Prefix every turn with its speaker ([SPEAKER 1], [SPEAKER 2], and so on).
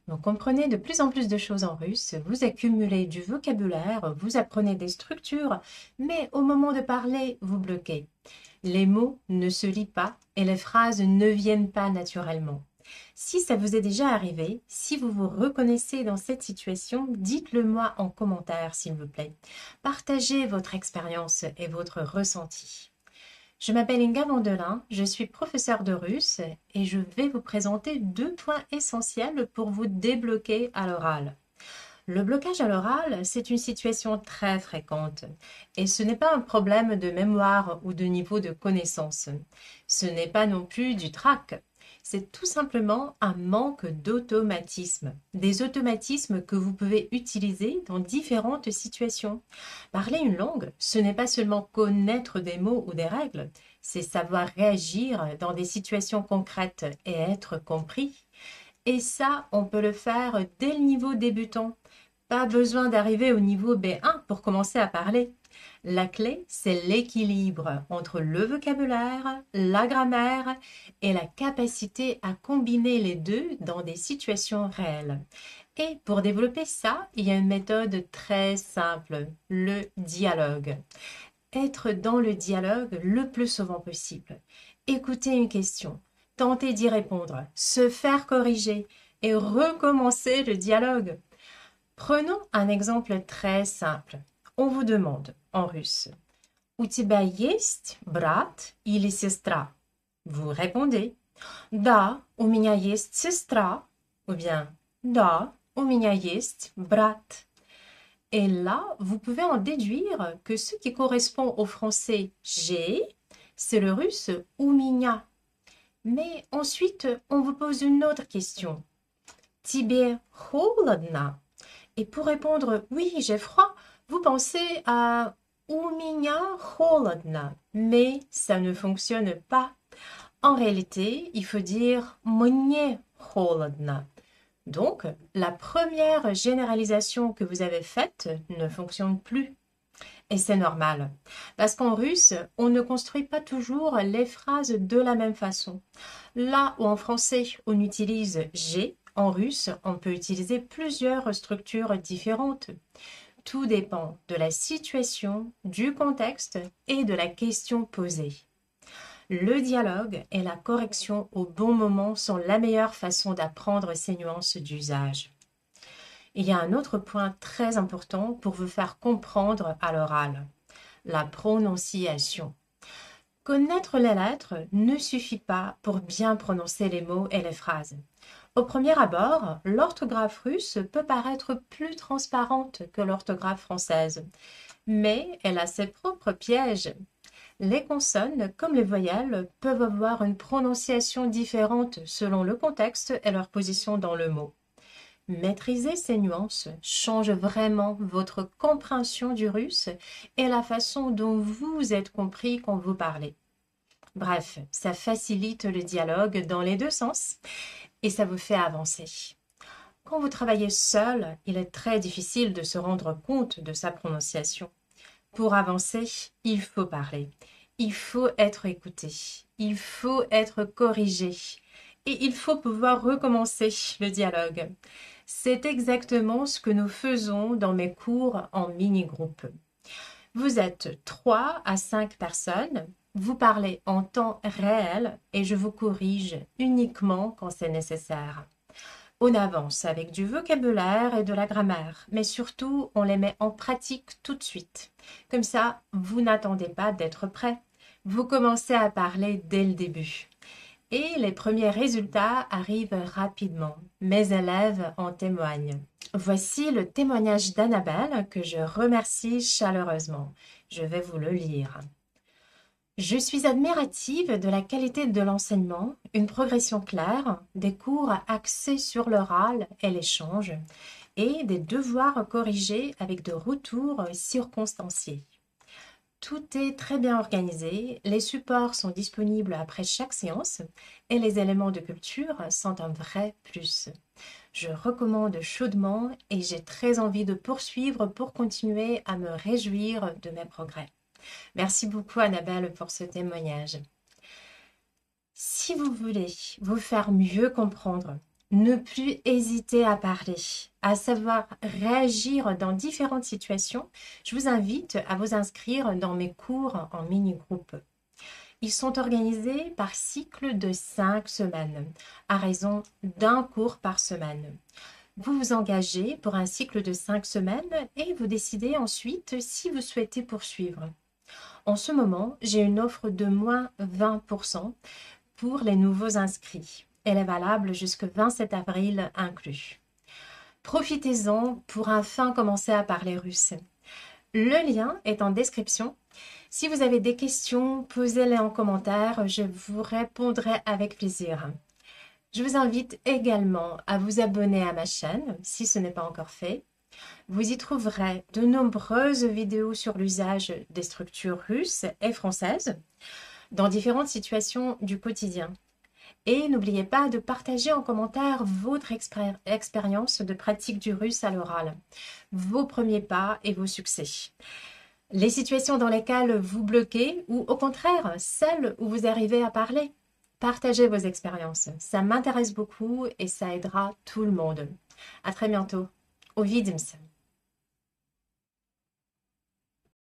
[SPEAKER 1] Vous comprenez de plus en plus de choses en russe, vous accumulez du vocabulaire, vous apprenez des structures, mais au moment de parler, vous bloquez. Les mots ne se lient pas et les phrases ne viennent pas naturellement. Si ça vous est déjà arrivé, si vous vous reconnaissez dans cette situation, dites-le moi en commentaire, s'il vous plaît. Partagez votre expérience et votre ressenti. Je m'appelle Inga Vandelin, je suis professeure de russe et je vais vous présenter deux points essentiels pour vous débloquer à l'oral. Le blocage à l'oral, c'est une situation très fréquente et ce n'est pas un problème de mémoire ou de niveau de connaissance. Ce n'est pas non plus du trac. C'est tout simplement un manque d'automatisme. Des automatismes que vous pouvez utiliser dans différentes situations. Parler une langue, ce n'est pas seulement connaître des mots ou des règles, c'est savoir réagir dans des situations concrètes et être compris. Et ça, on peut le faire dès le niveau débutant. Pas besoin d'arriver au niveau B1 pour commencer à parler. La clé, c'est l'équilibre entre le vocabulaire, la grammaire et la capacité à combiner les deux dans des situations réelles. Et pour développer ça, il y a une méthode très simple, le dialogue. Être dans le dialogue le plus souvent possible. Écouter une question, tenter d'y répondre, se faire corriger et recommencer le dialogue. Prenons un exemple très simple. On vous demande en russe «У тебя есть брат или сестра?» Vous répondez «Да, у меня есть сестра» ou bien «Да, у меня есть брат». Et là, vous pouvez en déduire que ce qui correspond au français «j'ai», c'est le russe «у меня». Mais ensuite, on vous pose une autre question. «Тебе холодно?» Et pour répondre «oui, j'ai froid», vous pensez à «у меня холодно», mais ça ne fonctionne pas. En réalité, il faut dire «мне холодно». Donc, la première généralisation que vous avez faite ne fonctionne plus. Et c'est normal, parce qu'en russe, on ne construit pas toujours les phrases de la même façon. Là où en français, on utilise j'ai, en russe, on peut utiliser plusieurs structures différentes. Tout dépend de la situation, du contexte et de la question posée. Le dialogue et la correction au bon moment sont la meilleure façon d'apprendre ces nuances d'usage. Il y a un autre point très important pour vous faire comprendre à l'oral, la prononciation. Connaître les lettres ne suffit pas pour bien prononcer les mots et les phrases. Au premier abord, l'orthographe russe peut paraître plus transparente que l'orthographe française, mais elle a ses propres pièges. Les consonnes, comme les voyelles, peuvent avoir une prononciation différente selon le contexte et leur position dans le mot. Maîtriser ces nuances change vraiment votre compréhension du russe et la façon dont vous êtes compris quand vous parlez. Bref, ça facilite le dialogue dans les deux sens et ça vous fait avancer. Quand vous travaillez seul, il est très difficile de se rendre compte de sa prononciation. Pour avancer, il faut parler, il faut être écouté, il faut être corrigé et il faut pouvoir recommencer le dialogue. C'est exactement ce que nous faisons dans mes cours en mini-groupe. Vous êtes 3 à 5 personnes, vous parlez en temps réel et je vous corrige uniquement quand c'est nécessaire. On avance avec du vocabulaire et de la grammaire, mais surtout on les met en pratique tout de suite. Comme ça, vous n'attendez pas d'être prêt. Vous commencez à parler dès le début. Et les premiers résultats arrivent rapidement. Mes élèves en témoignent. Voici le témoignage d'Annabelle que je remercie chaleureusement. Je vais vous le lire. Je suis admirative de la qualité de l'enseignement, une progression claire, des cours axés sur l'oral et l'échange, et des devoirs corrigés avec de retours circonstanciés. Tout est très bien organisé, les supports sont disponibles après chaque séance et les éléments de culture sont un vrai plus. Je recommande chaudement et j'ai très envie de poursuivre pour continuer à me réjouir de mes progrès. Merci beaucoup Annabelle pour ce témoignage. Si vous voulez vous faire mieux comprendre, Ne plus hésiter à parler, à savoir réagir dans différentes situations. Je vous invite à vous inscrire dans mes cours en mini-groupe. Ils sont organisés par cycle de 5 semaines, à raison d'un cours par semaine. Vous vous engagez pour un cycle de 5 semaines et vous décidez ensuite si vous souhaitez poursuivre. En ce moment, j'ai une offre de moins 20% pour les nouveaux inscrits. Elle est valable jusqu'au 27 avril inclus. Profitez-en pour enfin commencer à parler russe. Le lien est en description. Si vous avez des questions, posez-les en commentaire, je vous répondrai avec plaisir. Je vous invite également à vous abonner à ma chaîne si ce n'est pas encore fait. Vous y trouverez de nombreuses vidéos sur l'usage des structures russes et françaises dans différentes situations du quotidien. Et n'oubliez pas de partager en commentaire votre expérience de pratique du russe à l'oral, vos premiers pas et vos succès. Les situations dans lesquelles vous bloquez ou au contraire, celles où vous arrivez à parler. Partagez vos expériences, ça m'intéresse beaucoup et ça aidera tout le monde. À très bientôt. Au Wiedersehen.